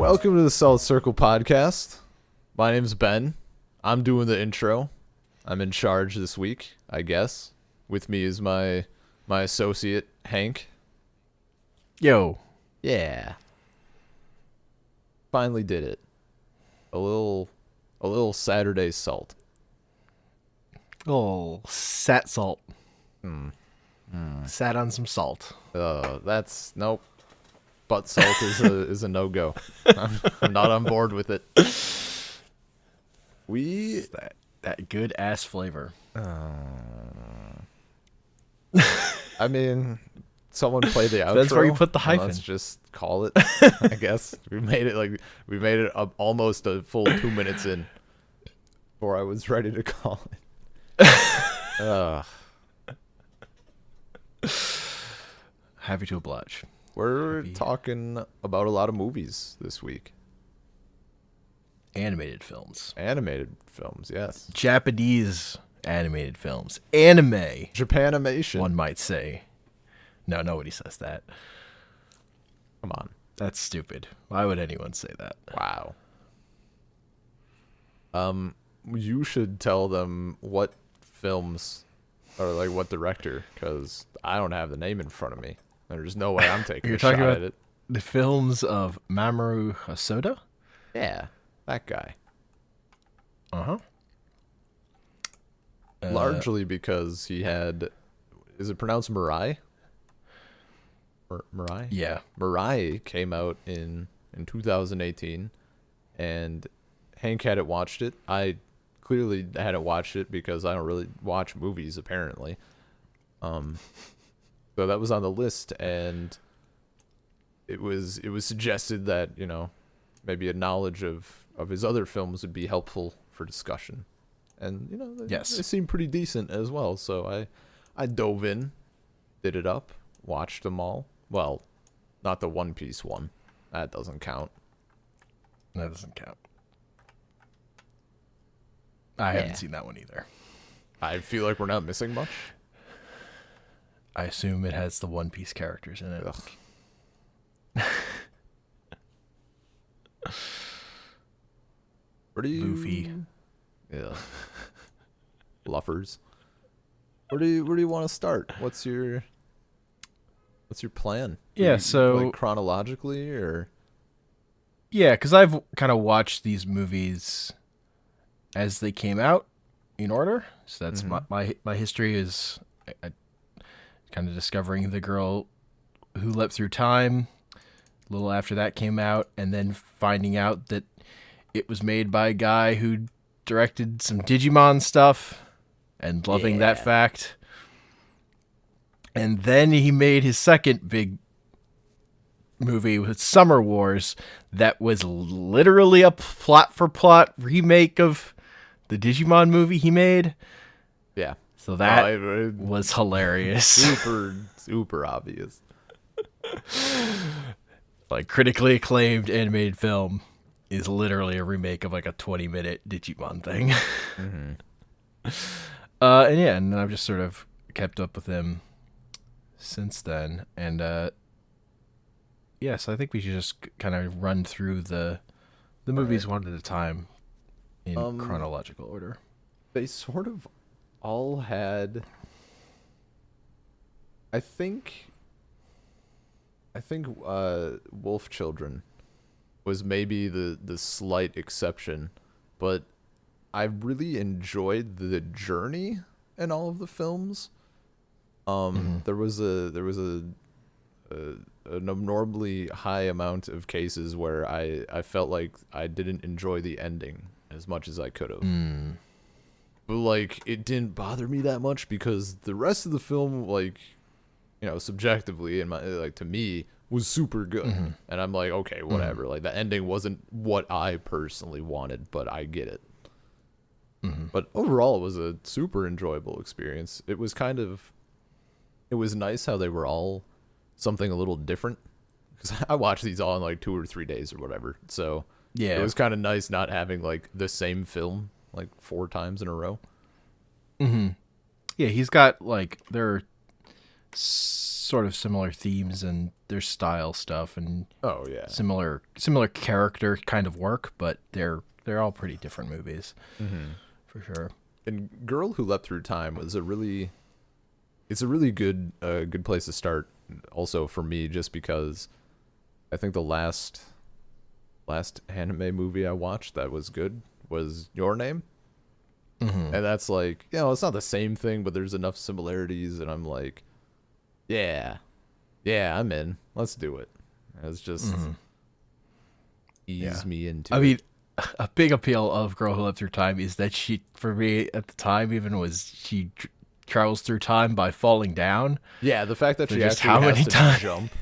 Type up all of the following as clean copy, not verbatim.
Welcome to the Solid Circle podcast. My name's Ben. I'm doing the intro. I'm in charge this week, I guess. With me is my associate, Hank. Yo. Yeah. Finally did it. A little Saturday salt. Oh, sat salt. Sat on some salt. That's nope. Butt salt is a no-go. I'm not on board with it. It's that good ass flavor. I mean, someone play the outro. That's where you put the hyphen. Let's just call it. I guess we made it up almost a full 2 minutes in before I was ready to call it. Happy to oblige. We're talking about a lot of movies this week. Animated films. Animated films, yes. Japanese animated films. Anime. Japanimation. One might say. No, nobody says that. Come on. That's stupid. Why would anyone say that? Wow. You should tell them what films or like what director, because I don't have the name in front of me. There's no way I'm taking a shot at it. The films of Mamoru Hosoda? Yeah, that guy. Uh-huh. Largely because he had, is it pronounced Mirai? Mirai? Yeah. Mirai came out in 2018, and Hank hadn't watched it. I clearly hadn't watched it because I don't really watch movies, apparently. So that was on the list, and it was suggested that, you know, maybe a knowledge of his other films would be helpful for discussion. And, you know, they seem pretty decent as well. So I dove in, did it up, watched them all. Well, not the One Piece one. That doesn't count. That doesn't count. I haven't seen that one either. I feel like we're not missing much. I assume it has the One Piece characters in it. Where do you... Luffy. Yeah. Luffers. Where do you want to start? What's your plan? Yeah, so like chronologically or... Yeah, because I've kind of watched these movies as they came out in order. So that's my history is kind of discovering The Girl Who Leapt Through Time a little after that came out, and then finding out that it was made by a guy who directed some Digimon stuff and loving that fact. And then he made his second big movie with Summer Wars that was literally a plot-for-plot remake of the Digimon movie he made. Yeah. So that was hilarious. Super obvious. Like, critically acclaimed animated film is literally a remake of like a 20-minute Digimon thing. And then I've just sort of kept up with him since then. And so I think we should just kind of run through the movies one at a time in chronological order. They sort of all had, I think Wolf Children was maybe the slight exception, but I really enjoyed the journey in all of the films. There was an abnormally high amount of cases where I felt like I didn't enjoy the ending as much as I could have. But like, it didn't bother me that much because the rest of the film, like, you know, subjectively and to me was super good. And I'm like, okay, whatever. Like, the ending wasn't what I personally wanted, but I get it. But overall, it was a super enjoyable experience. It was nice how they were all something a little different, because I watched these all in like 2 or 3 days or whatever. So yeah, it was kind of nice not having like the same film like 4 times in a row. Yeah, he's got like sort of similar themes and their style stuff and Oh yeah. similar character kind of work, but they're all pretty different movies for sure. And Girl Who Leapt Through Time was a really good good place to start. Also for me, just because I think the last anime movie I watched that was good was Your Name. And that's like, it's not the same thing, but there's enough similarities, and I'm like, yeah, I'm in. Let's do it. It's just ease me into I it. mean, a big appeal of Girl Who Lived Through Time is that she, for me at the time, even was she travels through time by falling down. Yeah, the fact that she just actually how has many to times? jump,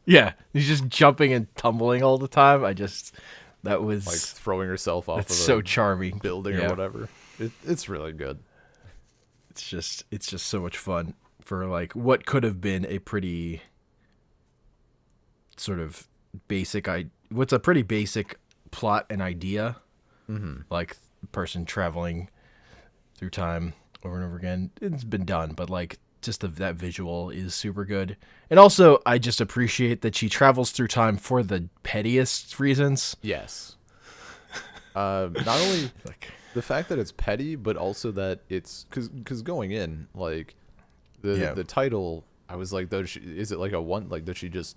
Yeah, she's just jumping and tumbling all the time. That was like throwing herself off of so a charming building or whatever. It's really good. It's just so much fun for like what could have been a pretty sort of what's a pretty basic plot and idea, like person traveling through time over and over again. It's been done, but like just that visual is super good. And also, I just appreciate that she travels through time for the pettiest reasons. Yes. Not only the fact that it's petty, but also that it's because going in, like the title, I was like, is it like a one, like does she's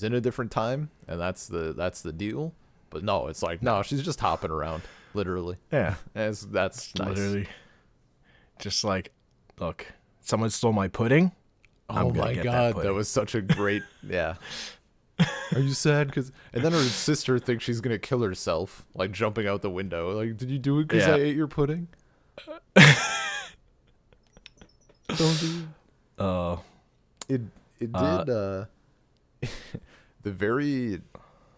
in a different time and that's the deal? But no, it's like no, she's just hopping around, literally. Yeah, that's nice. Literally, just like, look, someone stole my pudding. Oh my god, that was such a great yeah. Are you sad? And then her sister thinks she's gonna kill herself, like jumping out the window. Like, did you do it because I ate your pudding? Don't do it. It did.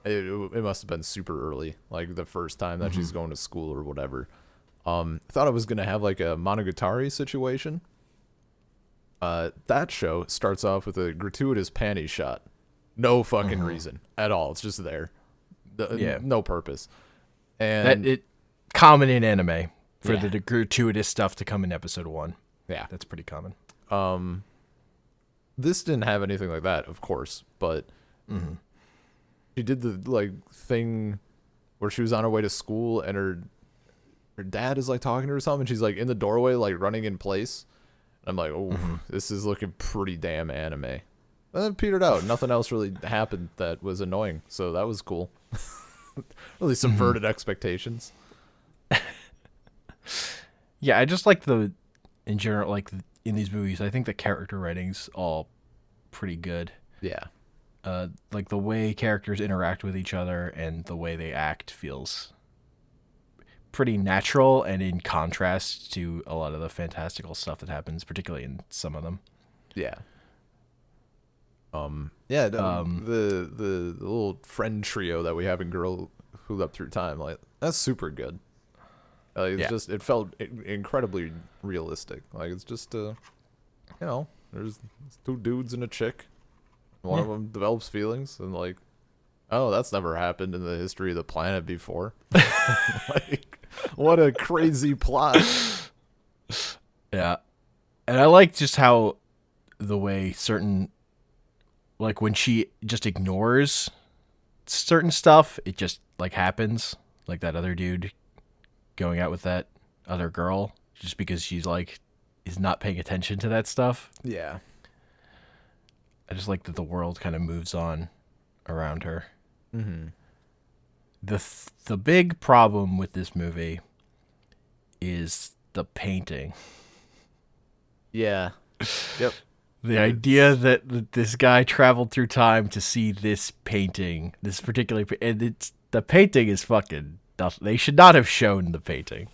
It must have been super early, like the first time that she's going to school or whatever. Thought I was gonna have like a Monogatari situation. That show starts off with a gratuitous panty shot. No fucking reason at all. It's just there. No purpose. And that common in anime for the gratuitous stuff to come in episode 1. Yeah. That's pretty common. This didn't have anything like that, of course, but she did the like thing where she was on her way to school and her dad is like talking to her or something, and she's like in the doorway like running in place. I'm like, oh, this is looking pretty damn anime. And then it petered out. Nothing else really happened that was annoying. So that was cool. Really subverted expectations. Yeah, I just like in general, like in these movies, I think the character writing's all pretty good. Yeah. Like the way characters interact with each other and the way they act feels pretty natural and in contrast to a lot of the fantastical stuff that happens, particularly in some of them. Yeah. The little friend trio that we have in Girl Who Leapt Through Time, like that's super good. Just it felt incredibly realistic. Like it's just there's two dudes and a chick. One of them develops feelings and like, oh, that's never happened in the history of the planet before. Like, what a crazy plot. Yeah. And I like just how the way certain, like when she just ignores certain stuff, it just like happens. Like that other dude going out with that other girl just because she's like, is not paying attention to that stuff. Yeah. I just like that the world kind of moves on around her. Mm-hmm. The big problem with this movie is the painting. Yeah. Yep. The idea that this guy traveled through time to see this painting, this particular, and the painting is fucking nothing. They should not have shown the painting.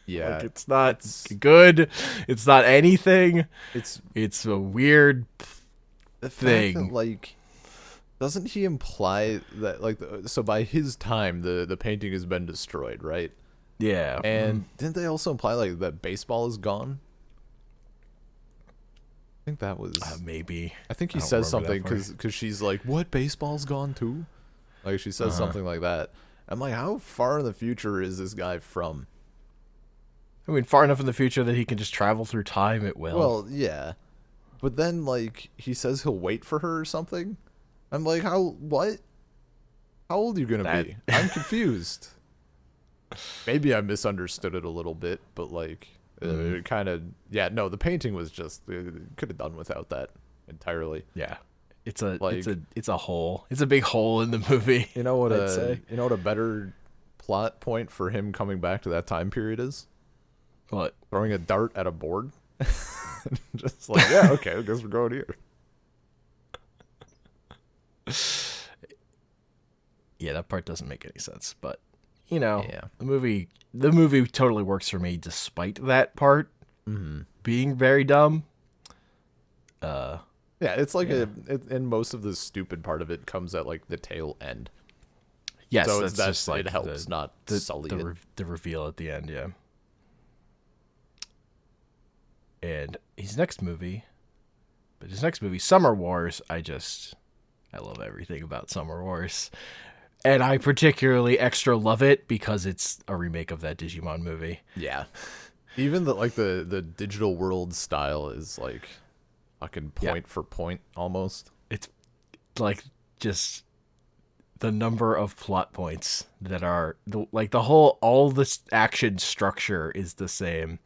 Yeah, like, it's not good. It's not anything. It's a weird thing. That, like, doesn't he imply that like so by his time the painting has been destroyed, right? Yeah. And didn't they also imply like that baseball is gone? I think that was maybe. I think he says something because she's like, "What, baseball's gone too?" Like she says something like that. I'm like, how far in the future is this guy from? I mean, far enough in the future that he can just travel through time at will. Well, yeah, But then, like, he says he'll wait for her or something. I'm like, what? How old are you going to be? I'm confused. Maybe I misunderstood it a little bit, but, like, it kind of, yeah, no, the painting was just, could have done without that entirely. Yeah. It's a hole. It's a big hole in the movie. You know what a better plot point for him coming back to that time period is? What? Throwing a dart at a board. Just like, yeah, okay, I guess we're going here. Yeah, that part doesn't make any sense, but you know, Yeah. the movie totally works for me despite that part being very dumb. Yeah, it's like and most of the stupid part of it comes at like the tail end. Yes, so that's just like it helps not sully it. The reveal at the end, yeah. And his next movie, Summer Wars, I love everything about Summer Wars. And I particularly extra love it because it's a remake of that Digimon movie. Yeah. Even the digital world style is like fucking point for point almost. It's like just the number of plot points that are all this action structure is the same.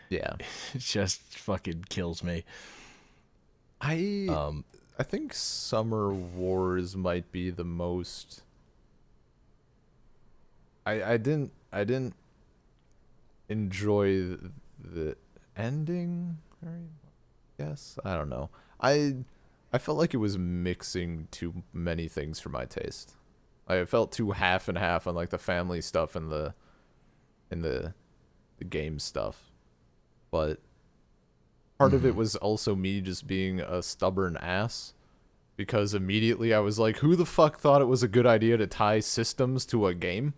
Yeah. It just fucking kills me. I think Summer Wars might be the most. I didn't enjoy the ending very yes, I don't know. I felt like it was mixing too many things for my taste. I felt too half and half on like the family stuff and the game stuff. But part of it was also me just being a stubborn ass, because immediately I was like, who the fuck thought it was a good idea to tie systems to a game?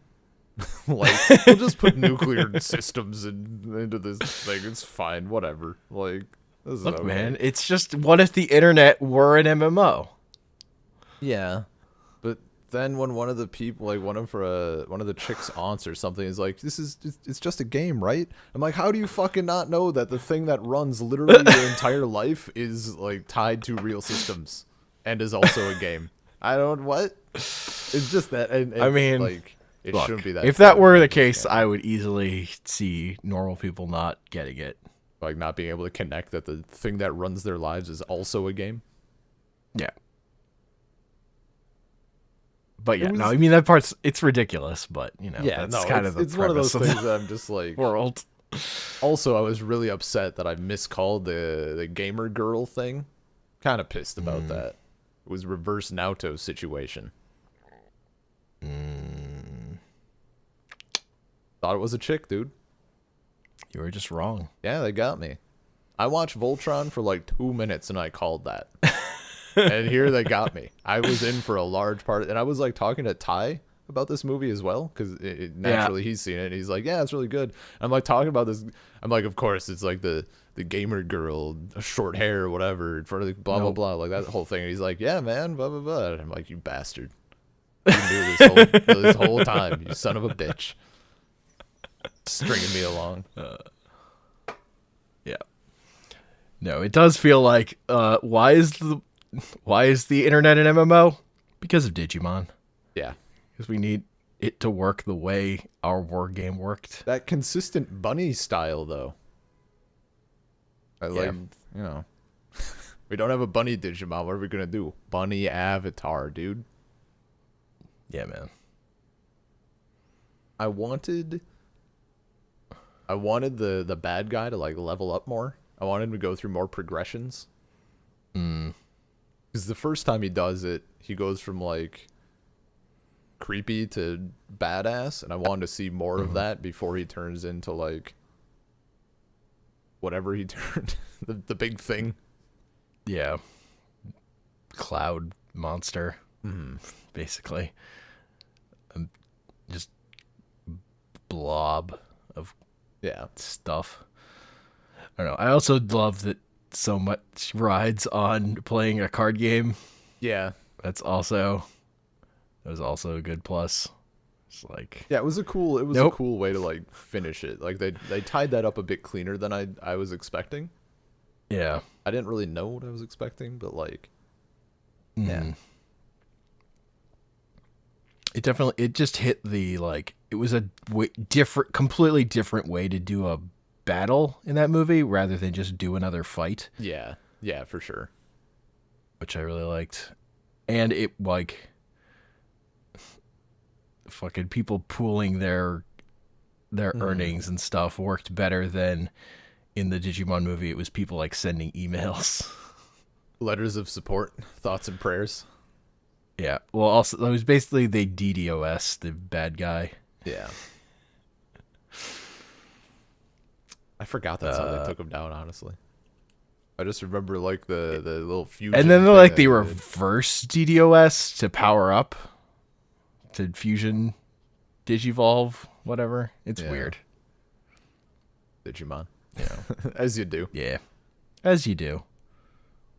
Like, we'll just put nuclear systems into this thing. It's fine, whatever. Like, this is look, okay. man, it's just, what if the internet were an MMO? Yeah, but then when one of the people, like one of the chick's aunts or something, is like, it's just a game, right? I'm like, how do you fucking not know that the thing that runs literally your entire life is like tied to real systems and is also a game? I don't what. It's just that, and I mean, like. It look, shouldn't be that. If that were the case, I would easily see normal people not getting it. Like not being able to connect that the thing that runs their lives is also a game. Yeah. But yeah, no, I mean, that part's, it's ridiculous, but you know, yeah, that's kind of the it's one of those premise things that I'm just like world. Also, I was really upset that I miscalled the gamer girl thing. Kind of pissed about that. It was reverse Naruto situation. Thought it was a chick, dude. You were just wrong. Yeah, they got me. I watched Voltron for like 2 minutes and I called that. And here they got me. I was in for a large part. And I was like talking to Ty about this movie as well, because naturally he's seen it. And he's like, yeah, it's really good. I'm like talking about this. I'm like, of course, it's like the gamer girl, short hair or whatever, in front of the blah, blah, blah. Like that whole thing. And he's like, yeah, man, blah, blah, blah. And I'm like, you bastard. You knew this whole time, you son of a bitch. Stringing me along. Yeah. No, it does feel like why is the internet an MMO? Because of Digimon. Yeah. Because we need it to work the way our war game worked. That consistent bunny style, though. I like, you know. We don't have a bunny Digimon. What are we gonna do? Bunny avatar, dude. Yeah, man. I wanted the bad guy to like level up more. I wanted him to go through more progressions. Because the first time he does it, he goes from like creepy to badass, and I wanted to see more of that before he turns into like whatever he turned, the big thing. Yeah. Cloud monster, basically. Just blob of stuff. I don't know. I also love that so much rides on playing a card game. Yeah. That was also a good plus. It's like, yeah, it was a cool way to like finish it. Like they tied that up a bit cleaner than I was expecting. Yeah. I didn't really know what I was expecting, but like, Mm. yeah. It just hit the, like, it was a completely different way to do a battle in that movie rather than just do another fight, Yeah. Yeah, for sure. which I really liked. And it, like, fucking people pooling their earnings and stuff worked better than in the Digimon movie. It was people, like, sending emails. Letters of support, thoughts and prayers. Yeah. Well, also, it was basically the DDoS, the bad guy. Yeah. I forgot that's how they took him down, honestly. I just remember like the little fusion. And then thing like that they he did. reverse DDoS to power up to fusion Digivolve, whatever. It's Yeah. weird. Digimon. Yeah. As you do. Yeah. As you do.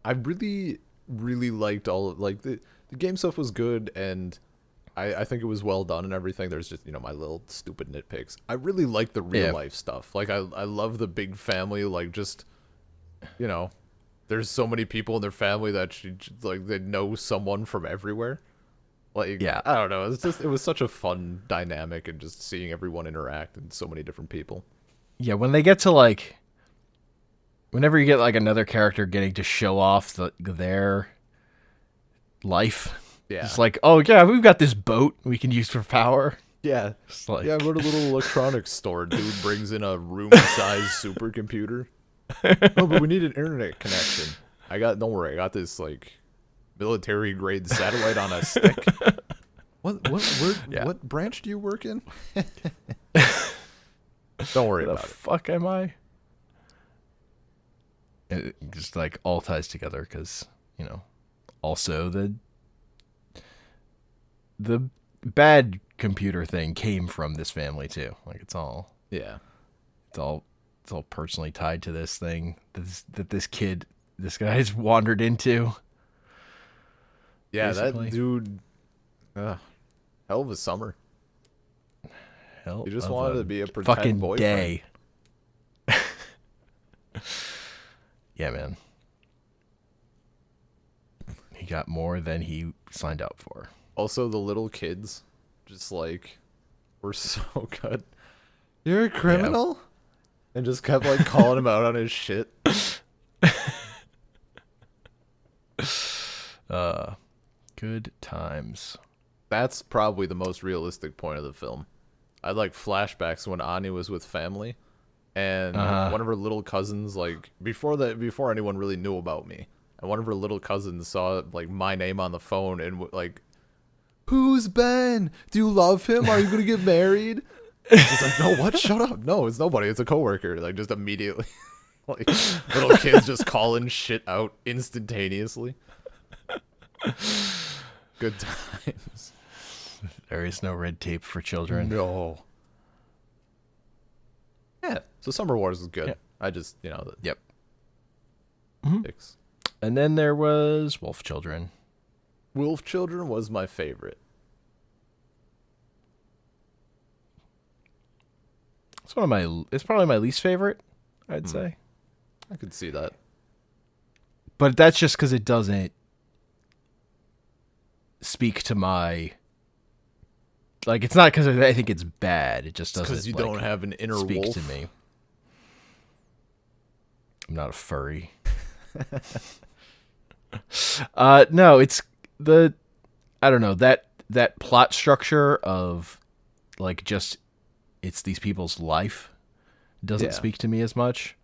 I really, really liked all of like the game stuff was good, and I think it was well done and everything. There's just, my little stupid nitpicks. I really like the real life stuff. Like I love the big family, like just there's so many people in their family that they know someone from everywhere. Like, Yeah. I don't know. It was such a fun dynamic, and just seeing everyone interact and so many different people. Yeah, when they get to like, whenever you get like another character getting to show off their life, Yeah. it's like, oh yeah, we've got this boat we can use for power. Yeah. It's like, Yeah, I wrote a little electronics store. Dude brings in a room-sized supercomputer. Oh, but we need an internet connection. Don't worry, I got this like military-grade satellite on a stick. What branch do you work in? Don't worry the about it. fuck am I? And it just like all ties together because, also the bad computer thing came from this family too. Like it's all personally tied to this thing that this guy's wandered into. Yeah, basically. that dude, hell of a summer. Hell, He just of wanted a to be a pretend fucking boyfriend. day. Yeah, man. He got more than he signed up for. Also, the little kids, just like, were so good. You're a criminal? And just kept like calling him out on his shit. Good times. That's probably the most realistic point of the film. I had like flashbacks when Ani was with family, and one of her little cousins, like before anyone really knew about me, and one of her little cousins saw like my name on the phone and like, "Who's Ben? Do you love him? Are you gonna get married?" She's like, "No, what? Shut up! No, it's nobody. It's a coworker." Like just immediately, like little kids just calling shit out instantaneously. Good times. There is no red tape for children. No. Yeah. So Summer Wars is good. Yep. I just, Yep. Six. And then there was Wolf Children. Wolf Children was my favorite. It's probably my least favorite, I'd say. I could see that. But that's just because it doesn't speak to my, like, it's not because I think it's bad. It just doesn't. Because you don't have an inner speak wolf. to me. I'm not a furry. No, it's I don't know, that plot structure of like just it's these people's life doesn't speak to me as much.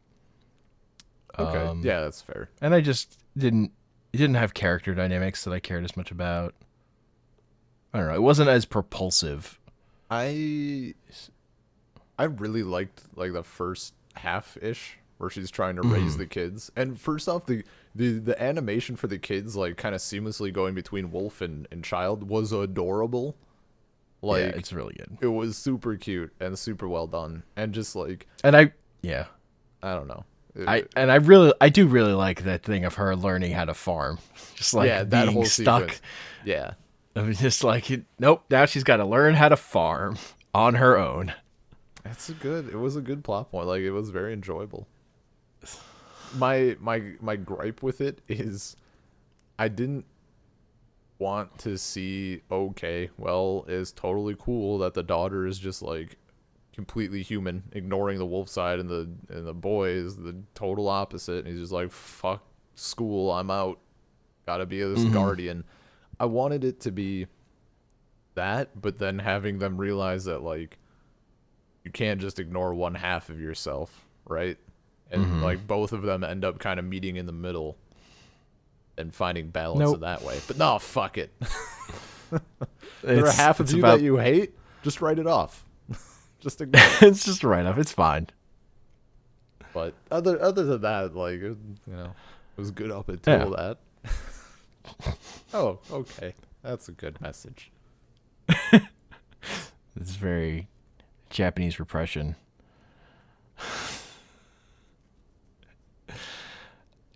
Okay. Yeah, that's fair. And I just didn't have character dynamics that I cared as much about. I don't know. It wasn't as propulsive. I really liked like the first half-ish where she's trying to raise the kids. And first off, the animation for the kids like kind of seamlessly going between wolf and child was adorable. Like, yeah, it's really good. It was super cute and super well done. And just like, And I don't know. I do really like that thing of her learning how to farm. Just like that being whole stuck. sequence. Yeah. I was just like, nope, now she's got to learn how to farm on her own. It was a good plot point. Like, it was very enjoyable. my gripe with it is I didn't want to see, okay, well, it's totally cool that the daughter is just like completely human, ignoring the wolf side, and the boy is the total opposite, and he's just like, fuck school, I'm out, gotta be this guardian. I wanted it to be that, but then having them realize that like you can't just ignore one half of yourself, right? And like both of them end up kind of meeting in the middle and finding balance in that way. But no, fuck it. There are half of you that you hate, just write it off. Just ignore it. It's just a write-off. It's fine. But other than that, like, it was good up until that. Oh, okay. That's a good message. It's very Japanese repression.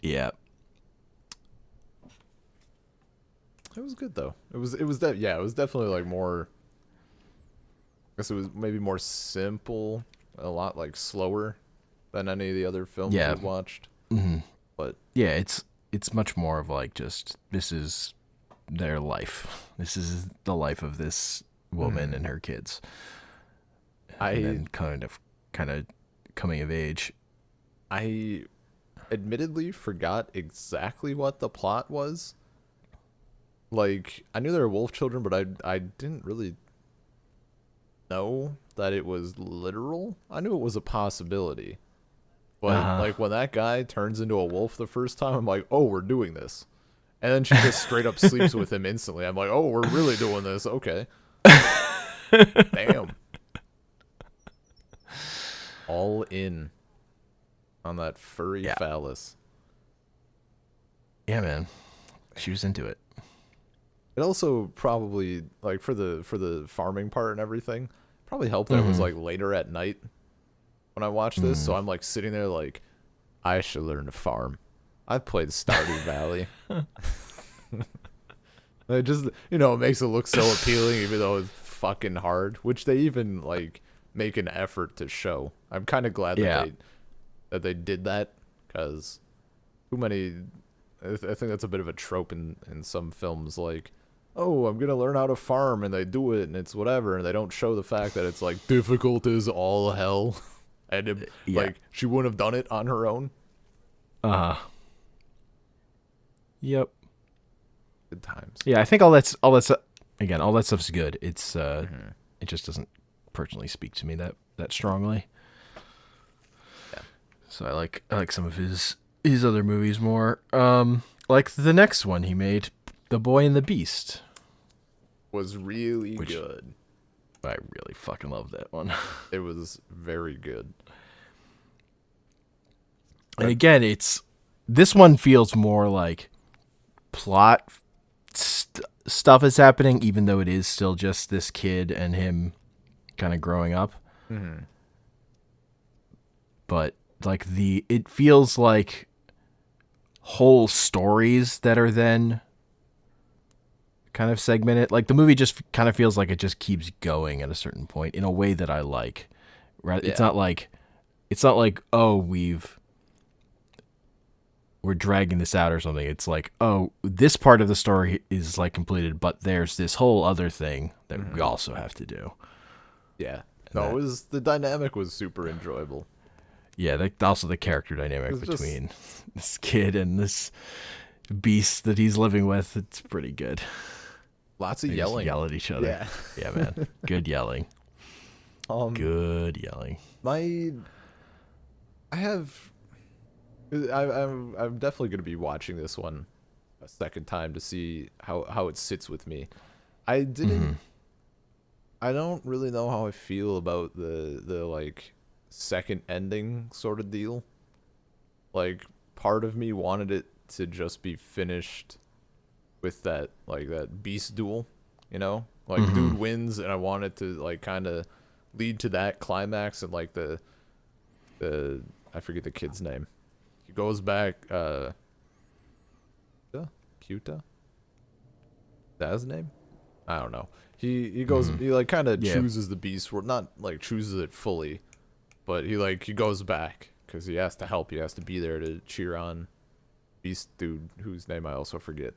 Yeah. It was good though. It was definitely like more, I guess it was maybe more simple, a lot like slower than any of the other films we've watched. But yeah, it's much more of like just, this is their life. This is the life of this woman and her kids. And then kind of coming of age. I admittedly forgot exactly what the plot was. Like, I knew they were wolf children, but I didn't really know that it was literal. I knew it was a possibility. But like when that guy turns into a wolf the first time, I'm like, oh, we're doing this. And then she just straight up sleeps with him instantly. I'm like, oh, we're really doing this. Okay. Damn. All in on that furry phallus. Yeah, man. She was into it. It also probably, like, for the farming part and everything, probably helped that it was like later at night when I watched this. So I'm like sitting there like, I should learn to farm. I've played Stardew Valley. It just, it makes it look so appealing, even though it's fucking hard, which they even like make an effort to show. I'm kind of glad that they did that, because too many, I think that's a bit of a trope in some films, like, oh, I'm gonna learn how to farm, and they do it and it's whatever, and they don't show the fact that it's like difficult as all hell. And like, she wouldn't have done it on her own. Yep. Good times. Yeah, I think all that stuff's good. It's it just doesn't personally speak to me that strongly. Yeah. So I like some of his other movies more. Like the next one he made, The Boy and the Beast, was really good. I really fucking love that one. It was very good. And again, this one feels more like plot stuff is happening, even though it is still just this kid and him kind of growing up. But like it feels like whole stories that are then kind of segmented. Like the movie just kind of feels like it just keeps going at a certain point in a way that I like. Right? Yeah. It's not like oh, we're dragging this out or something. It's like, oh, this part of the story is like completed, but there's this whole other thing that we also have to do. Yeah. No, the dynamic was super enjoyable. Yeah, also the character dynamic between this kid and this beast that he's living with, it's pretty good. Lots of yelling. Yell at each other. Yeah. Yeah, man. Good yelling. Good yelling. I'm definitely going to be watching this one a second time to see how it sits with me. I don't really know how I feel about the like second ending sort of deal. Like, part of me wanted it to just be finished with that beast duel, like dude wins, and I want it to like kind of lead to that climax, and like the I forget the kid's name. He goes back, Kyuta? Is that his name? I don't know. He goes, he like kind of chooses the beast, not like chooses it fully, but he goes back, because he has to help. He has to be there to cheer on Beast Dude, whose name I also forget.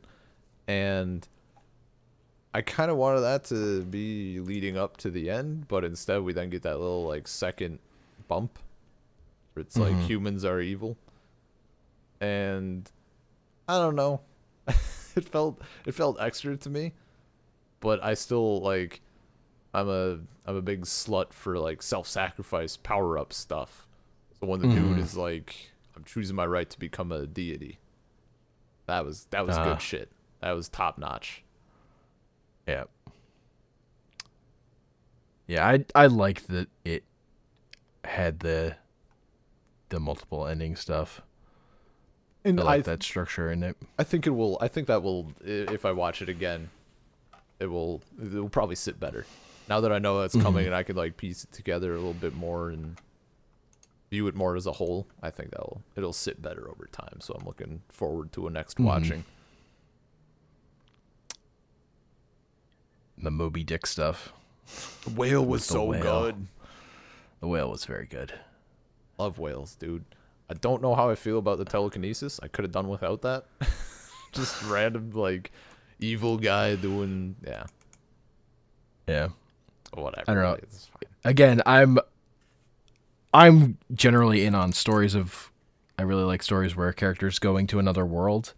And I kind of wanted that to be leading up to the end, but instead we then get that little like second bump where it's like humans are evil. And I don't know. it felt extra to me, but I still like I'm a big slut for like self-sacrifice power-up stuff. So when the dude is like, I'm choosing my right to become a deity. That was good shit. That was top notch. Yeah. Yeah, I like that it had the multiple ending stuff. And I like that structure in it. I think that will, if I watch it again, it will probably sit better. Now that I know that's coming and I can like piece it together a little bit more and view it more as a whole, I think it'll sit better over time. So I'm looking forward to a next watching. The Moby Dick stuff. The whale was so good. The whale was very good. Love whales, dude. I don't know how I feel about the telekinesis. I could have done without that. Just random like evil guy doing yeah. Whatever. I don't know. It's fine. Again, I'm generally in on stories of. I really like stories where a character's going to another world,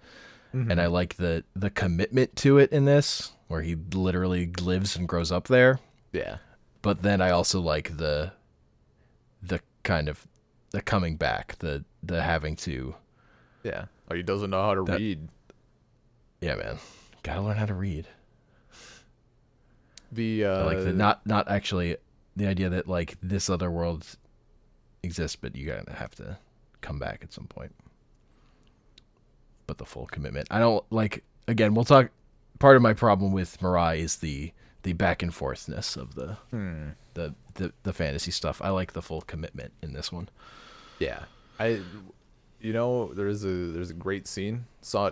and I like the commitment to it in this, where he literally lives and grows up there. Yeah. But then I also like the kind of the coming back, the having to. Yeah. Or he doesn't know how to read. Yeah, man. Gotta learn how to read. I like the not actually the idea that like this other world exists, but you gotta have to come back at some point. But the full commitment. I don't like. Again, we'll talk. Part of my problem with Mirai is the back and forthness of the fantasy stuff. I like the full commitment in this one. Yeah, there's a great scene.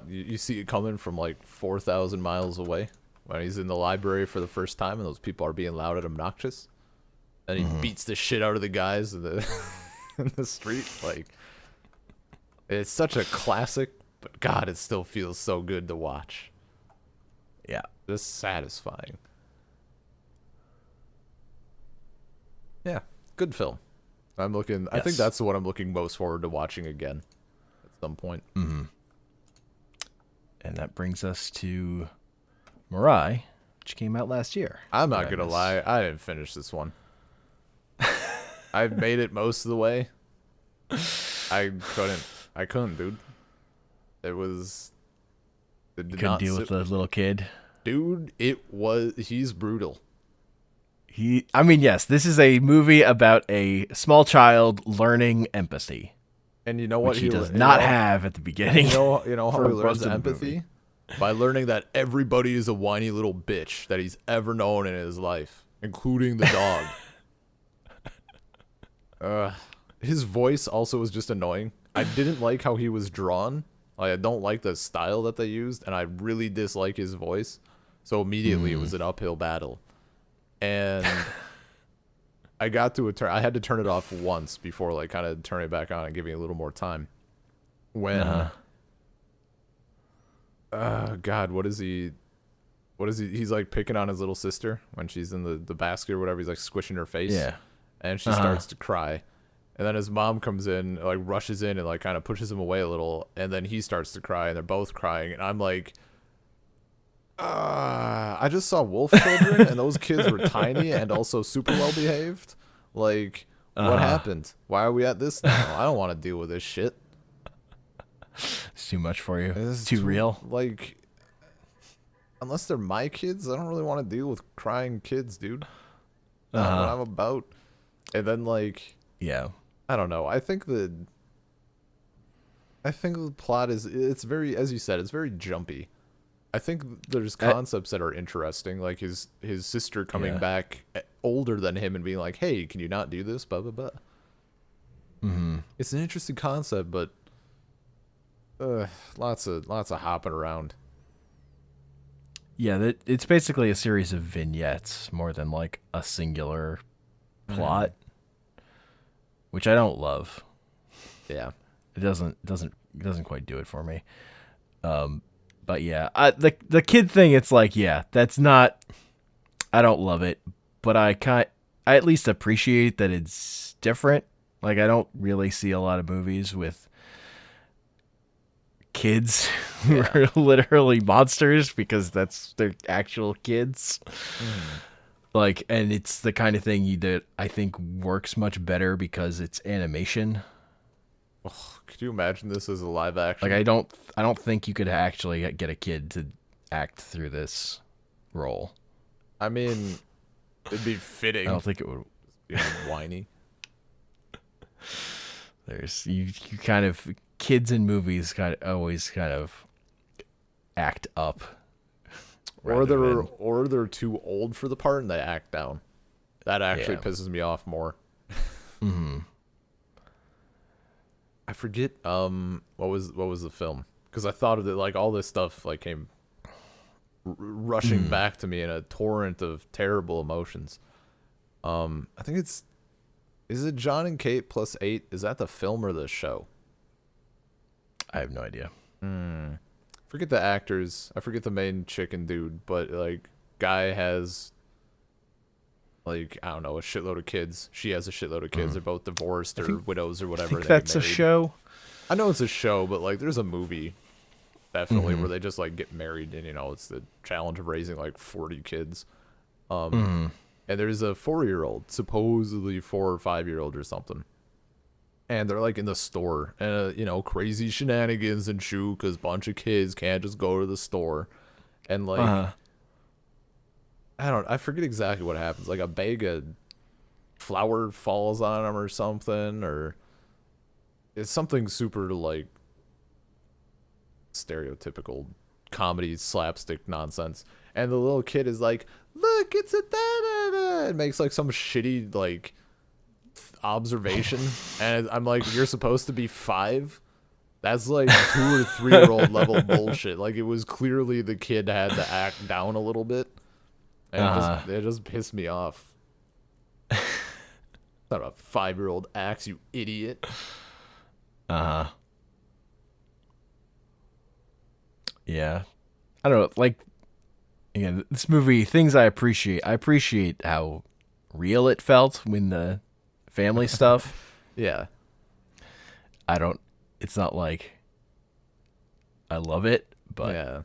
You see it coming from like 4,000 miles away when he's in the library for the first time, and those people are being loud and obnoxious, and he beats the shit out of the guys in the in the street. Like, it's such a classic, but God, it still feels so good to watch. Yeah, just satisfying. Yeah, good film. I'm looking. Yes. I think that's the one I'm looking most forward to watching again at some point. And that brings us to Mirai, which came out last year. I'm not gonna lie, I didn't finish this one. I've made it most of the way. I couldn't, dude. Couldn't deal with the little kid. Dude, he's brutal. Yes, this is a movie about a small child learning empathy. And you know what he does not have at the beginning. You know how he learns empathy? By learning that everybody is a whiny little bitch that he's ever known in his life, including the dog. His voice also was just annoying. I didn't like how he was drawn. Like, I don't like the style that they used, and I really dislike his voice. So immediately it was an uphill battle. And I got to I had to turn it off once before like kind of turning it back on and giving it a little more time. When God, what is he he's like picking on his little sister when she's in the basket or whatever. He's like squishing her face. Yeah. And she starts to cry. And then his mom comes in, like rushes in and like kind of pushes him away a little, and then he starts to cry and they're both crying, and I'm like, I just saw wolf children, and those kids were tiny and also super well behaved. Like, what happened? Why are we at this now? I don't want to deal with this shit. It's too much for you. It's too real. Like, unless they're my kids, I don't really want to deal with crying kids, dude. That's what I'm about. And then like, yeah, I don't know. I think the plot it's very, as you said, it's very jumpy. I think there's concepts that are interesting, like his sister coming back older than him and being like, "Hey, can you not do this?" Blah blah blah. It's an interesting concept, but lots of hopping around. Yeah, it's basically a series of vignettes more than like a singular plot, which I don't love. Yeah. It doesn't quite do it for me. But yeah, the kid thing, it's like, yeah, that's not. I don't love it, but I at least appreciate that it's different. Like, I don't really see a lot of movies with kids who Yeah. are literally monsters because they're actual kids. Mhm. Like, and it's the kind of thing that I think works much better because it's animation. Oh, could you imagine this as a live Like, action? I don't think you could actually get a kid to act through this role. I mean, it'd be I don't fitting, think it would. whiny. There's you kind of kids in movies always kind of act up Or rather than they're too old for the part and they act down. That actually yeah. pisses me off more. Hmm. I forget what was the film, because I thought of it, like all this stuff like came rushing back to me in a torrent of terrible emotions. I think is it John and Kate plus 8? Is that the film or the show? I have no idea. Forget the actors. I forget the main chicken dude, but like guy has like, I don't know, a shitload of kids. She has a shitload of kids. They're both divorced or widows or I whatever. think They get that's a married. show. I know it's a show, but like there's a movie definitely Mm-hmm. where they just like get married, and it's the challenge of raising like 40 kids. Mm-hmm. And there's a 4-year-old, supposedly 4 or 5-year-old or something. And they're like in the store, and crazy shenanigans ensue because bunch of kids can't just go to the store, and like Uh-huh. I forget exactly what happens. Like a bag of flour falls on them or something, or it's something super like stereotypical comedy slapstick nonsense. And the little kid is like, "Look, it's a da-da-da," and makes like some shitty like observation, and I'm like, "You're supposed to be 5." That's like 2 or 3-year-old level bullshit. Like it was clearly the kid had to act down a little bit, and Uh-huh. it just pissed me off. Not a 5-year-old acts, you idiot. Uh-huh. Yeah. I don't know, like, again, this movie, things I appreciate. I appreciate how real it felt when the family stuff. Yeah, I don't. It's not like I love it, but yeah,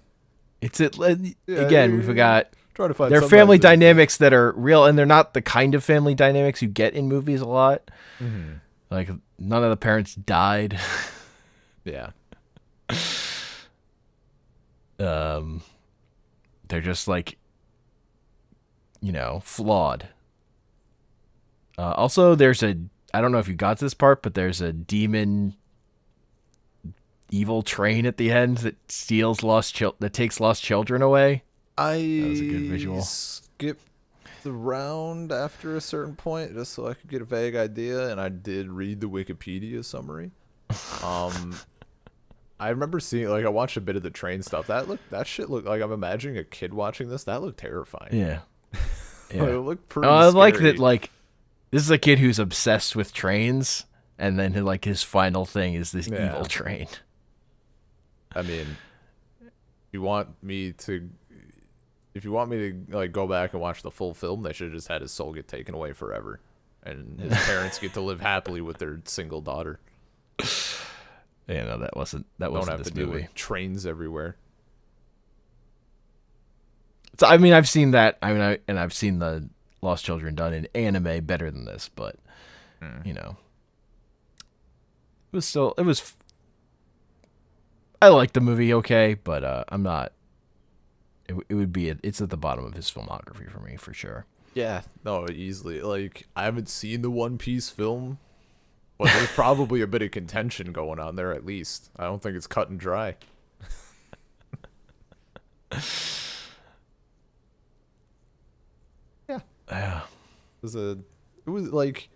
yeah. again, we've You're got trying to find there are some nice family things, but dynamics that are real, and they're not the kind of family dynamics you get in movies a lot. Like, none of the parents died. yeah, um, they're just like, flawed. Also, I don't know if you got this part, but there's a demon evil train at the end that that takes lost children away. That was a good I visual. skipped the round after a certain point just so I could get a vague idea, and I did read the Wikipedia summary. Um, I remember seeing, like, I watched a bit of the train stuff. That shit looked like, I'm imagining a kid watching this. That looked terrifying. Yeah, Like, it yeah. looked Oh, pretty I like scary. that. Like, this is a kid who's obsessed with trains, and then like his final thing is this evil Yeah. train. I mean, you want me to if you want me to like go back and watch the full film, they should have just had his soul get taken away forever, and his parents get to live happily with their single daughter. Yeah, no, that wasn't Don't have this to deal movie. with trains everywhere. So I mean, I've seen that. And I've seen the Lost Children done in anime better than this, but it was still it was. I like the movie, okay, but I'm not. It would be it's at the bottom of his filmography for me for sure. Yeah, no, easily. Like, I haven't seen the One Piece film, but there's probably a bit of contention going on there at least. I don't think it's cut and dry. Yeah, Yeah. it was like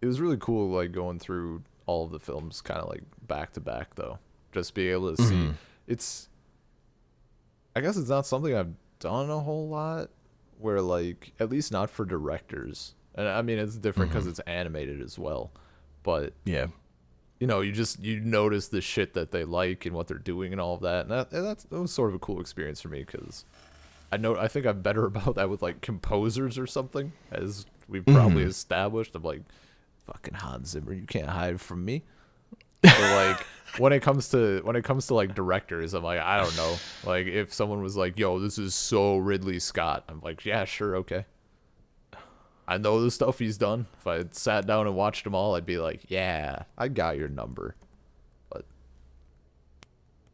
it was really cool, like going through all of the films kind of like back to back though. Just be able to see it's I guess it's not something I've done a whole lot, where like at least not for directors. And I mean it's different because it's animated as well, but Yeah. you notice the shit that they like and what they're doing and all of that. And that was sort of a cool experience for me because I think I'm better about that with like composers or something, as we've probably established. I'm like, fucking Hans Zimmer, you can't hide from me. But like when it comes to like directors, I'm like, I don't know. Like if someone was like, yo, this is so Ridley Scott, I'm like, yeah, sure, okay. I know the stuff he's done. If I had sat down and watched them all, I'd be like, yeah, I got your number. But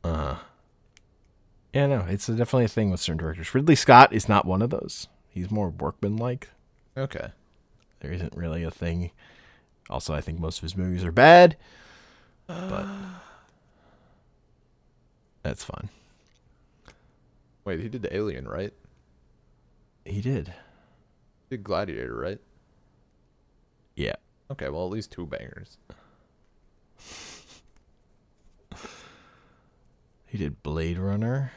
Yeah, no, it's definitely a thing with certain directors. Ridley Scott is not one of those. He's more workmanlike. okay. There isn't really a thing. Also, I think most of his movies are bad, but that's fine. Wait, he did Alien, right? He did. He did Gladiator, right? Yeah. Okay, well, at least 2 bangers. He did Blade Runner.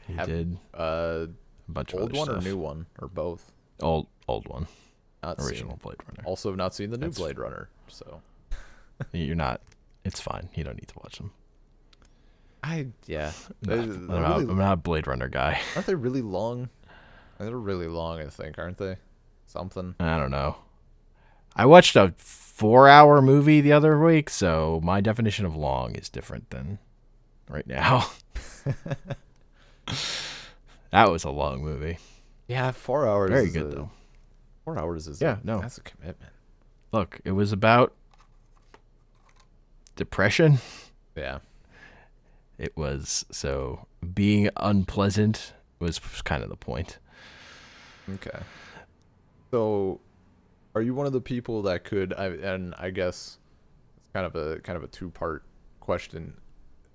He did a bunch of old other one stuff. Or new one or both? Old one. Not Original seen. Blade Runner. Also, have not seen the new Blade Runner. So You're not. It's fine. You don't need to watch them. Yeah. I'm not a Blade Runner guy. Aren't they really long? They're really long, I think, aren't they? Something. I don't know. I watched a 4-hour movie the other week, so my definition of long is different than right now. That was a long movie. Yeah, 4 hours. Very good though. 4 hours is that's a commitment. Look, it was about depression. Yeah. It was, so being unpleasant was kind of the point. Okay. So, are you one of the people that could? And I guess it's kind of a 2-part question.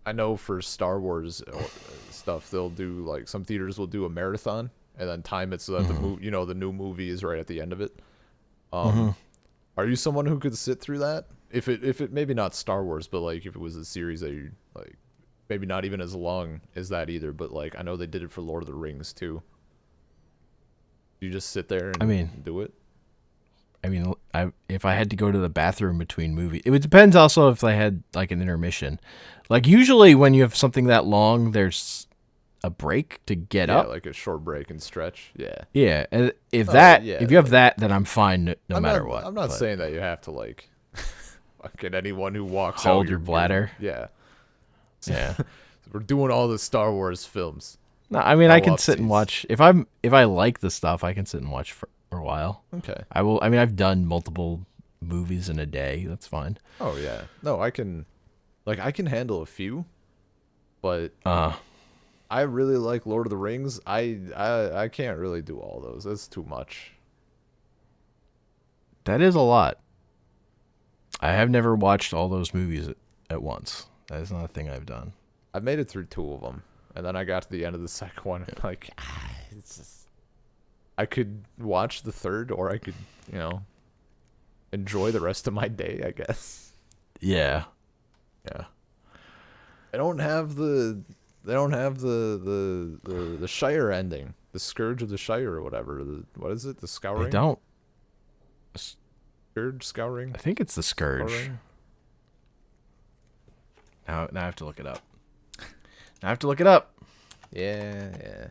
I know for Star Wars stuff, they'll do like some theaters will do a marathon and then time it so that the new movie is right at the end of it. Are you someone who could sit through that? If it maybe not Star Wars, but like if it was a series that you like, maybe not even as long as that either. But like I know they did it for Lord of the Rings too. You just sit there and do it? If I had to go to the bathroom between movies, it depends also if I had like an intermission. Like usually when you have something that long, there's a break to get up. Yeah, like a short break and stretch. Yeah. Yeah, and if you have that, then I'm fine no matter what. I'm not saying that you have to like fucking anyone who walks hold out your bladder. Yeah. Yeah. We're doing all the Star Wars films. No, I mean I can sit and watch if I like the stuff, I can sit and watch for a while. Okay. I've done multiple movies in a day. That's fine. Oh yeah. No, I can handle a few, but I really like Lord of the Rings. I can't really do all those. That's too much. That is a lot. I have never watched all those movies at once. That is not a thing I've done. I've made it through 2 of them, and then I got to the end of the second one, and like, it's just, I could watch the third, or I could, enjoy the rest of my day, I guess. Yeah. They don't have the Shire ending, the Scourge of the Shire or whatever. What is it? The Scouring? They don't. Scourge, Scouring? I think it's the Scourge. Scouring? Now I have to look it up. Yeah.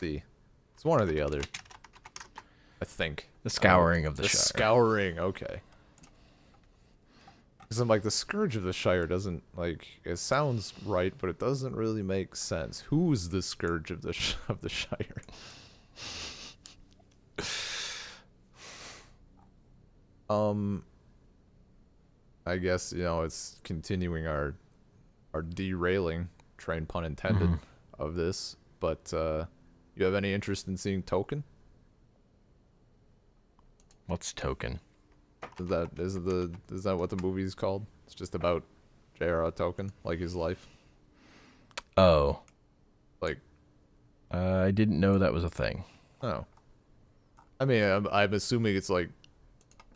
It's one or the other. I think. The Scouring of the Shire. The Scouring, okay. Because I'm like, the Scourge of the Shire doesn't, like, it sounds right, but it doesn't really make sense. Who's the Scourge of the Shire? I guess, it's continuing our derailing, train pun intended, of this. But you have any interest in seeing Token? What's Token? Is that what the movie's called? It's just about J.R.R. Tolkien, like his life. Oh, like I didn't know that was a thing. Oh, I mean, I'm assuming it's like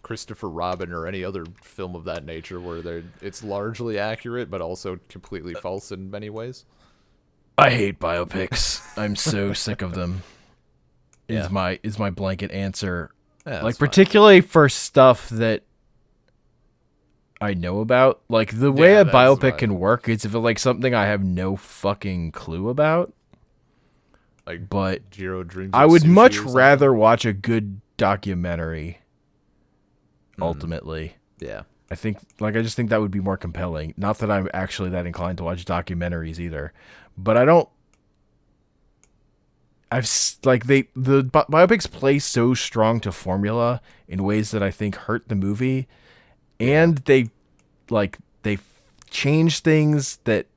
Christopher Robin or any other film of that nature, where it's largely accurate but also completely false in many ways. I hate biopics. I'm so sick of them. Is my blanket answer. Yeah, like particularly for stuff that I know about. Like, the way Yeah, a that's biopic right. can work is if it's like something I have no fucking clue about. Like But Jiro dreams I of would sushi much or something. rather watch a good documentary. Ultimately, Yeah. I just think that would be more compelling. Not that I'm actually that inclined to watch documentaries either, but I don't. Biopics play so strong to formula in ways that I think hurt the movie, Yeah. and they change things that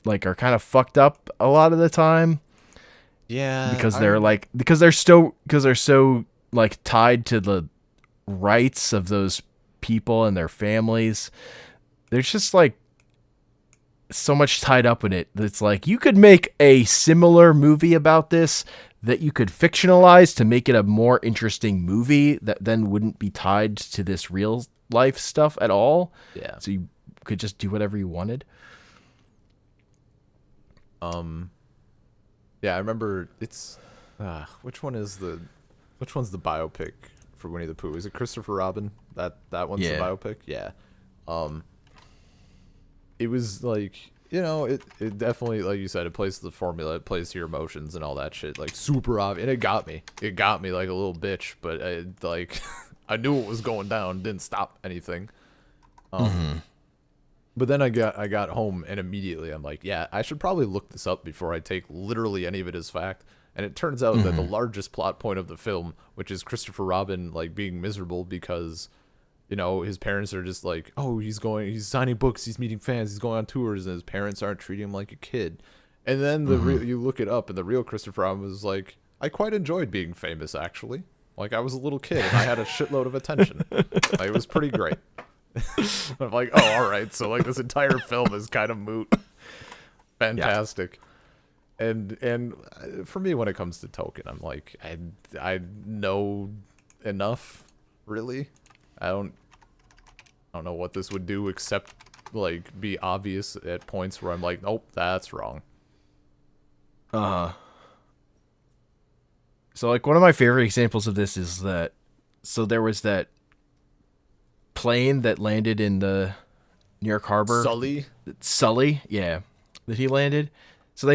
like are kind of fucked up a lot of the time Yeah. because they're so like tied to the rights of those people and their families. There's just like so much tied up in it that's like you could make a similar movie about this that you could fictionalize to make it a more interesting movie that then wouldn't be tied to this real life stuff at all. Yeah. So you could just do whatever you wanted. Um. Yeah, I remember it's. Which one's the biopic for Winnie the Pooh? Is it Christopher Robin? That one's the Yeah. biopic. Yeah. Um. It was like, it definitely, like you said, it plays to the formula, it plays to your emotions and all that shit, like super obvious, and it got me like a little bitch, but like I knew it was going down, didn't stop anything. But then I got home and immediately I'm like, yeah, I should probably look this up before I take literally any of it as fact. And it turns out that the largest plot point of the film, which is Christopher Robin like being miserable because his parents are just like, oh, he's signing books, he's meeting fans, he's going on tours, and his parents aren't treating him like a kid. And then you look it up, and the real Christopher Robin was like, I quite enjoyed being famous, actually. Like, I was a little kid, and I had a shitload of attention. Like, it was pretty great. I'm like, oh, all right, so, like, this entire film is kind of moot. Fantastic. Yeah. And for me, when it comes to Token, I'm like, I know enough, really. I don't know what this would do except like be obvious at points where I'm like, nope, that's wrong. So like one of my favorite examples of this is that there was that plane that landed in the New York Harbor. Sully, yeah, that he landed. So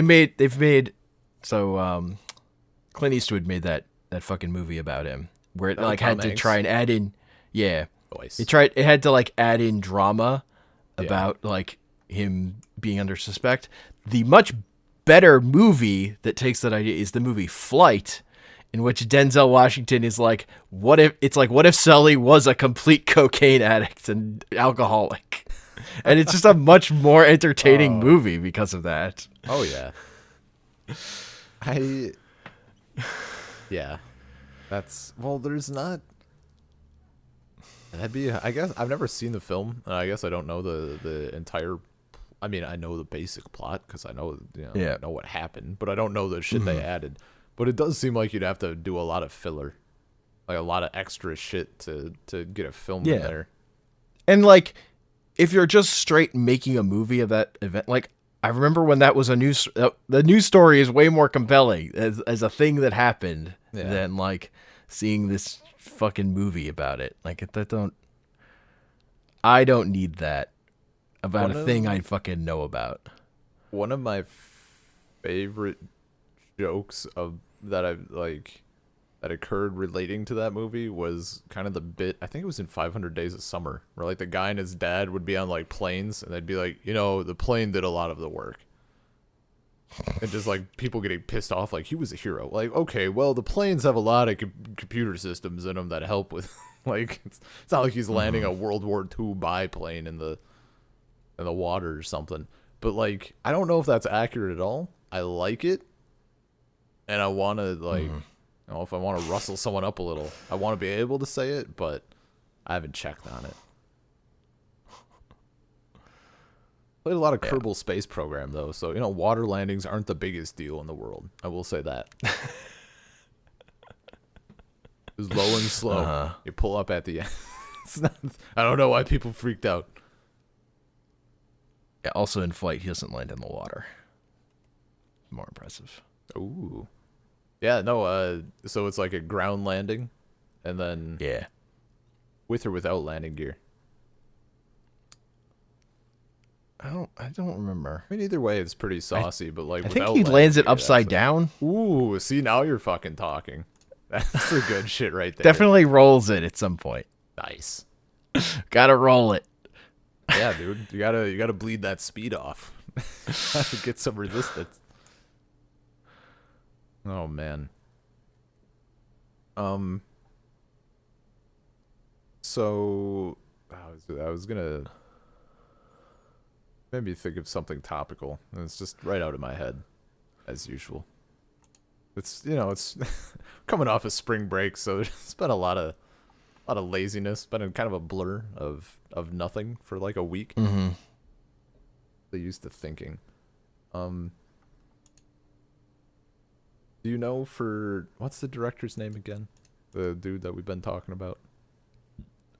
Clint Eastwood made that fucking movie about him where it like Tom had to Hanks. try and add in, yeah. Voice. It had to like add in drama about like him being under suspect. The much better movie that takes that idea is the movie Flight, in which Denzel Washington is like, what if Sully was a complete cocaine addict and alcoholic? And it's just a much more entertaining movie because of that. Oh yeah. Yeah. There's not. That'd be. I guess I've never seen the film, and I guess I don't know the entire. I mean, I know the basic plot because I know I know what happened, but I don't know the shit they added. But it does seem like you'd have to do a lot of filler, like a lot of extra shit to get a film in there. And like, if you're just straight making a movie of that event, like I remember when that was the news story is way more compelling as a thing that happened than like seeing this fucking movie about it. Like I don't need that about a thing I fucking know about. One of my favorite jokes that occurred relating to that movie was kind of the bit, I think it was in 500 Days of Summer, where like the guy and his dad would be on like planes and they'd be like, the plane did a lot of the work. And just like people getting pissed off, like he was a hero. Like, okay, well, the planes have a lot of computer systems in them that help with, like, it's not like he's landing a World War II biplane in the water or something. But like, I don't know if that's accurate at all. I like it, and I want to like, if I want to rustle someone up a little, I want to be able to say it, but I haven't checked on it. Played a lot of Kerbal Space Program, though, so, water landings aren't the biggest deal in the world. I will say that. It's low and slow. You pull up at the end. I don't know why people freaked out. Yeah, also in Flight, he doesn't land in the water. More impressive. Ooh. Yeah, no, so it's like a ground landing, and then... Yeah. With or without landing gear? I don't remember. I mean, either way, it's pretty saucy, but like I think without he lands it Landry, upside down. Ooh, see, now you're fucking talking. That's the good shit right there. Definitely rolls it at some point. Nice. Gotta roll it. Yeah, dude. You gotta bleed that speed off. Gotta get some resistance. Oh man. So I was gonna maybe think of something topical, and it's just right out of my head, as usual. It's it's coming off of spring break, so there's been a lot of laziness. Been in kind of a blur of nothing for like a week. Mm-hmm. They used to thinking. Do you know what's the director's name again? The dude that we've been talking about.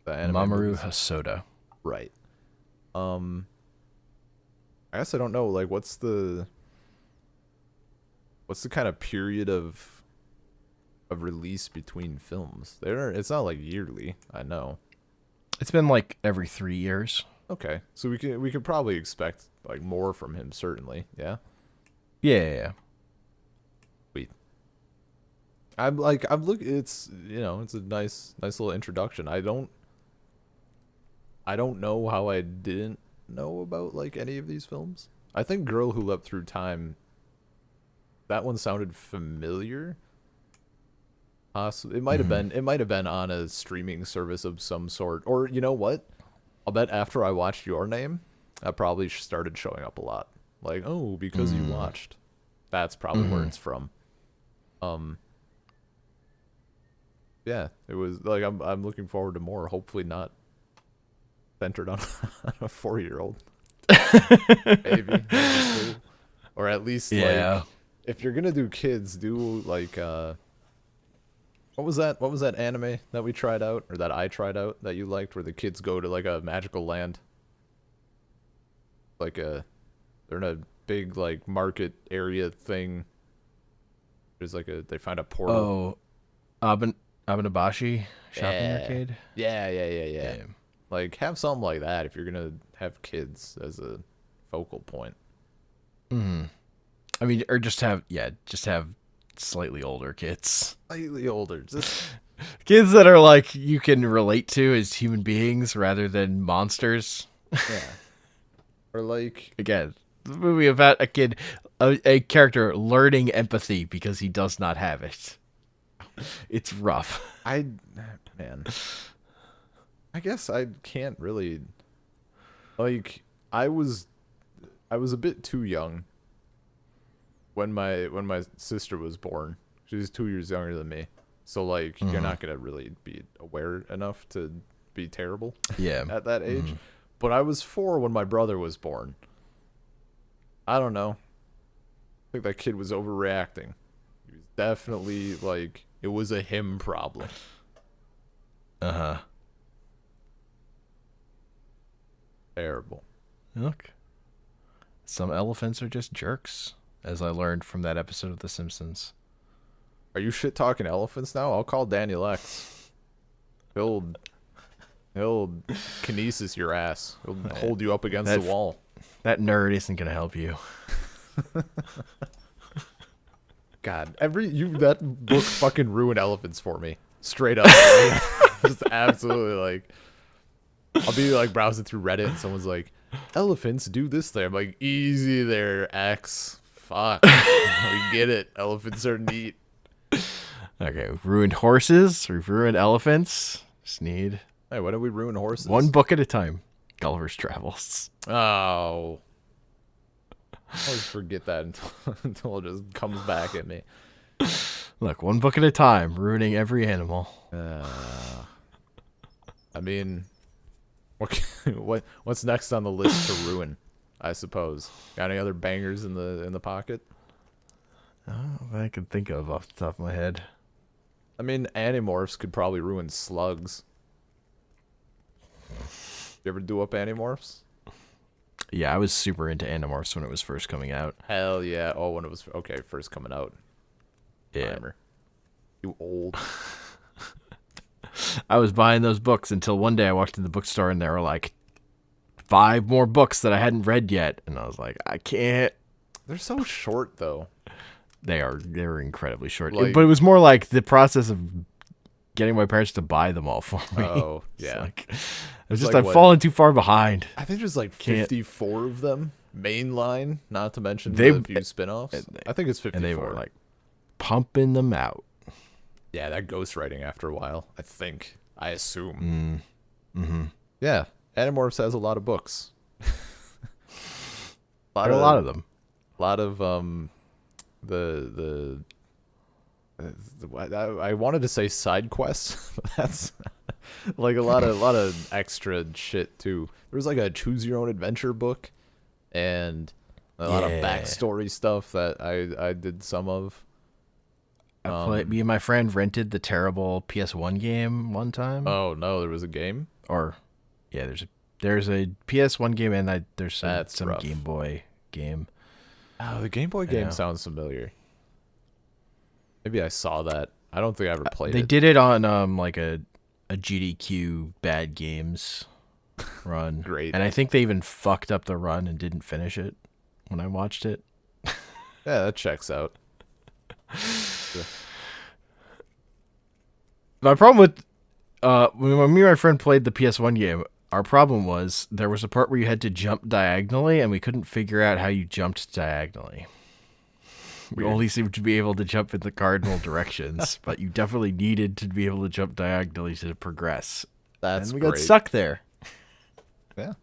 The anime Mamoru movies? Hosoda. Right. I guess I don't know. Like, what's the kind of period of release between films? It's not like yearly. I know. It's been like every 3 years. Okay, so we could probably expect like more from him. Certainly, yeah. Yeah. Sweet. I'm looking. It's it's a nice little introduction. I don't know how I didn't know about like any of these films. I think Girl Who Leapt Through Time, that one sounded familiar. It might have been on a streaming service of some sort, or you know what? I'll bet after I watched Your Name, that probably started showing up a lot. Like, oh, because you watched. That's probably where it's from. Yeah, it was like I'm looking forward to more. Hopefully not centered on a 4-year-old. Maybe. Cool. Or at least like if you're gonna do kids, do like what was that anime that we tried out, or that I tried out, that you liked, where the kids go to like a magical land? Like they're in a big like market area thing. There's like they find a portal. Oh, Abanabashi shopping arcade. Yeah. Like, have something like that if you're gonna have kids as a focal point. I mean, or just have slightly older kids. Slightly older, just Kids that are like you can relate to as human beings rather than monsters. yeah. Or like, again, the movie about a kid, a character learning empathy because he does not have it. It's rough. Man, I guess I can't really, like, I was a bit too young when my sister was born. She's 2 years younger than me. So like you're not gonna really be aware enough to be terrible at that age. But I was 4 when my brother was born. I don't know. I think that kid was overreacting. He was definitely like, it was a him problem. Terrible. Look, some elephants are just jerks, as I learned from that episode of The Simpsons. Are you shit talking elephants now? I'll call Daniel X. He'll kinesis your ass. He'll hold you up against the wall. That nerd isn't gonna help you. God, that book fucking ruined elephants for me. Straight up. Just absolutely, like, I'll be like browsing through Reddit and someone's like, elephants do this thing. I'm like, easy there, X. Fuck. We get it. Elephants are neat. Okay, we've ruined horses. We've ruined elephants. Just need... Hey, why don't we ruin horses? one book at a time. Gulliver's Travels. Oh. I always forget that until it just comes back at me. Look, one book at a time, ruining every animal. I mean, what's next on the list to ruin? I suppose. Got any other bangers in the pocket? I can think of off the top of my head. I mean, Animorphs could probably ruin slugs. You ever do up Animorphs? Yeah, I was super into Animorphs when it was first coming out. Hell yeah. Oh, when it was first coming out. Yeah. Primer. You old. I was buying those books until one day I walked in the bookstore and there were like 5 more books that I hadn't read yet, and I was like, I can't. They're so short though. They're incredibly short. Like, but it was more like the process of getting my parents to buy them all for me. Oh, yeah. I've fallen too far behind. I think there's like 54 of them mainline, not to mention They- the few spin-offs. I think it's 54. And they were like pumping them out. Yeah, that ghostwriting after a while, I assume. Yeah, Animorphs has a lot of books. A lot of them. A lot of I wanted to say side quests. But that's like a lot of extra shit too. There was like a choose your own adventure book and a lot of backstory stuff that I did some of. Me and my friend rented the terrible PS1 game one time. Oh no, there was a game? Or yeah, there's a PS1 game and there's some rough. Game Boy game. Oh, the Game Boy game sounds familiar. Maybe I saw that. I don't think I ever played it. They did it on like a GDQ bad games run. Great. And I think they even fucked up the run and didn't finish it when I watched it. Yeah, that checks out. My problem with when me and my friend played the PS1 game, our problem was there was a part where you had to jump diagonally, and we couldn't figure out how you jumped diagonally. We only seemed to be able to jump in the cardinal directions, but you definitely needed to be able to jump diagonally to progress. That's and we great. got stuck there. Yeah.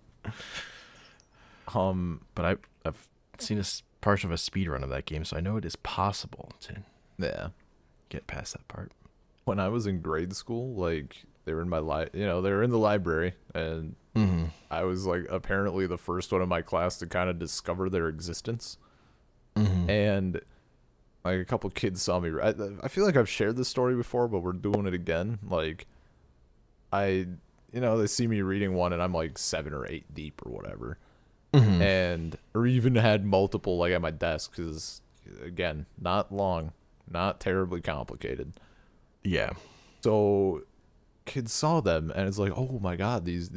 But I've seen part of a speed run of that game, so I know it is possible to get past that part. When I was in grade school, like they were in my they were in the library, and I was like apparently the first one in my class to kind of discover their existence. And like a couple kids saw me. I feel like I've shared this story before, but we're doing it again. Like they see me reading one, and I'm like 7 or 8 deep or whatever, or even had multiple like at my desk because again, not long, not terribly complicated. Yeah. So kids saw them and it's like, oh my god, these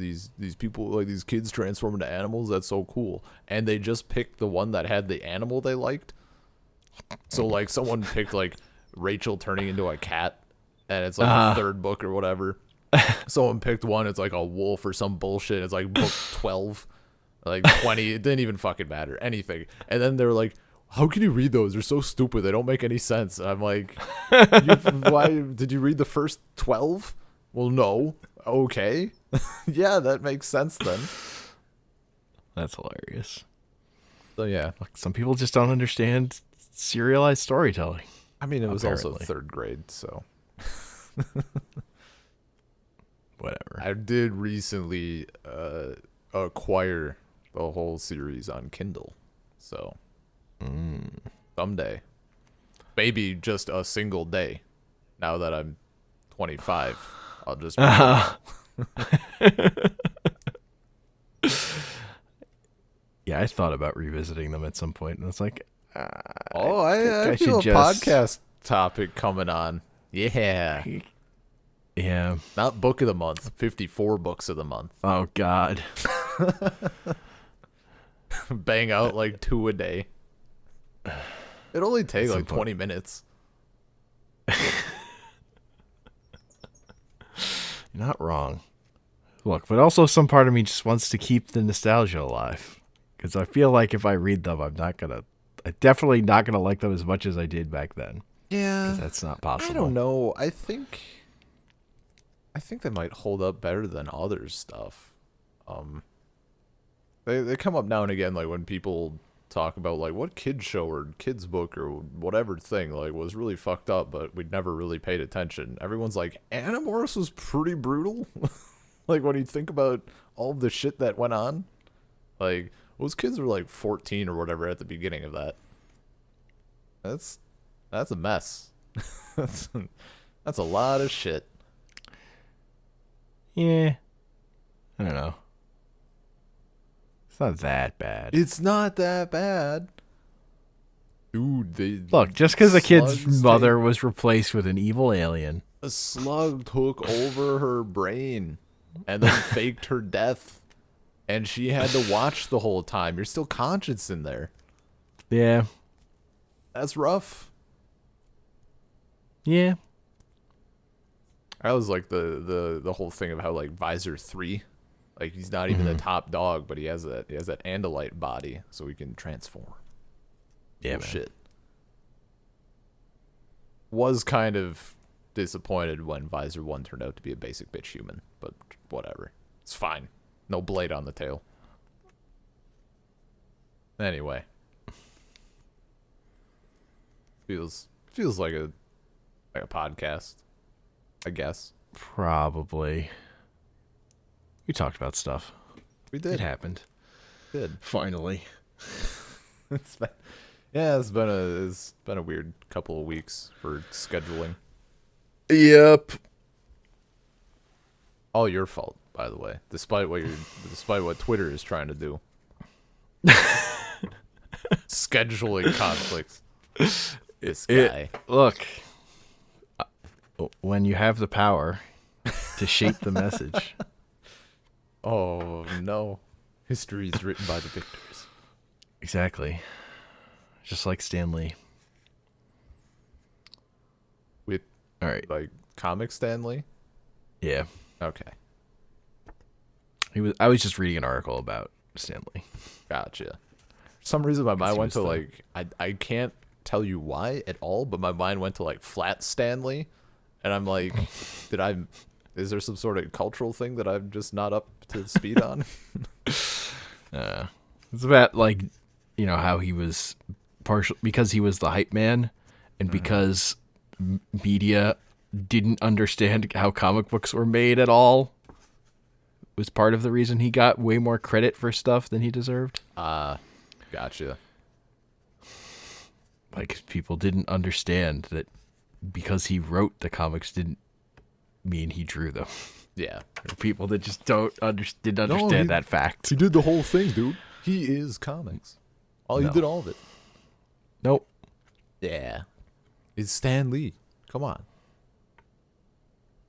people, like these kids transform into animals, that's so cool. And they just picked the one that had the animal they liked. So like someone picked like Rachel turning into a cat, and it's like the third book or whatever. Someone picked one, it's like a wolf or some bullshit, it's like book 12, like 20, it didn't even fucking matter, anything. And then they're like, how can you read those? They're so stupid. They don't make any sense. And I'm like, why did you read the first 12? Well, no. Okay. Yeah, that makes sense then. That's hilarious. So yeah, like some people just don't understand serialized storytelling. I mean, it was apparently. also 3rd grade, so whatever. I did recently acquire the whole series on Kindle, so someday, maybe just a single day. Now that I'm 25, I'll just. Yeah, I thought about revisiting them at some point, and it's like, I feel a podcast topic coming on. Yeah. Yeah. Not book of the month. 54 books of the month. Oh God. Bang out like 2 a day. It only takes like 20 minutes. You're not wrong. Look, but also some part of me just wants to keep the nostalgia alive. Because I feel like if I read them, I'm definitely not gonna like them as much as I did back then. Yeah. Because that's not possible. I don't know. I think they might hold up better than other stuff. They come up now and again, like when people talk about like what kids show or kids book or whatever thing like was really fucked up, but we'd never really paid attention. Everyone's like, Animorphs was pretty brutal. Like when you think about all of the shit that went on, like those kids were like 14 or whatever at the beginning of that. That's a mess. that's a lot of shit. Yeah. I don't know. It's not that bad. It's not that bad. Dude, look, just because a kid's mother was replaced with an evil alien. A slug took over her brain and then faked her death. And she had to watch the whole time. You're still conscious in there. Yeah. That's rough. Yeah. That was like the whole thing of how like Visor 3, like he's not even the top dog, but he has that Andalite body, so he can transform. Yeah, Shit. Was kind of disappointed when Visor 1 turned out to be a basic bitch human, but whatever. It's fine. No blade on the tail. Anyway. Feels like a podcast, I guess. Probably. We talked about stuff. We did. It happened. Did. Finally. It's been a weird couple of weeks for scheduling. Yep. All your fault, by the way. Despite what Twitter is trying to do. Scheduling conflicts. This guy. Look, when you have the power to shape the message. Oh no. History is written by the victors. Exactly. Just like Stan Lee. With all right, like comic Stanley? Yeah. Okay. I was just reading an article about Stan Lee. Gotcha. For some reason my mind went to like I can't tell you why at all, but my mind went to like Flat Stanley, and I'm like, is there some sort of cultural thing that I'm just not up to speed on? It's about like, you know, how he was partial because he was the hype man, and because media didn't understand how comic books were made at all, was part of the reason he got way more credit for stuff than he deserved. Gotcha. Like, people didn't understand that because he wrote the comics didn't mean he drew them. Yeah. People that just didn't understand that fact. He did the whole thing, dude. He is comics. He did all of it. Nope. Yeah. It's Stan Lee. Come on.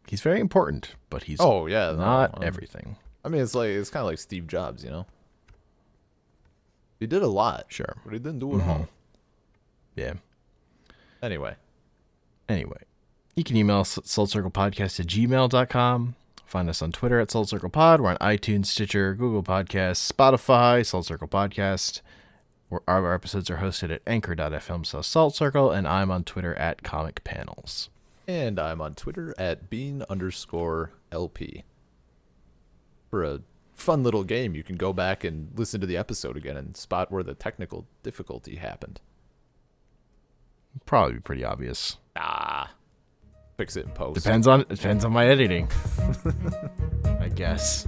He's very important, but he's not everything. I mean, it's kind of like Steve Jobs, you know? He did a lot. Sure. But he didn't do it all. Yeah. Anyway. You can email us at saltcirclepodcast@gmail.com. Find us on Twitter at saltcirclepod. We're on iTunes, Stitcher, Google Podcasts, Spotify, Salt Circle Podcast. Our episodes are hosted at anchor.fm/saltcircle, and I'm on Twitter at Comic Panels. And I'm on Twitter at bean_LP. For a fun little game, you can go back and listen to the episode again and spot where the technical difficulty happened. Probably pretty obvious. Fix it in post. Depends on my editing. I guess.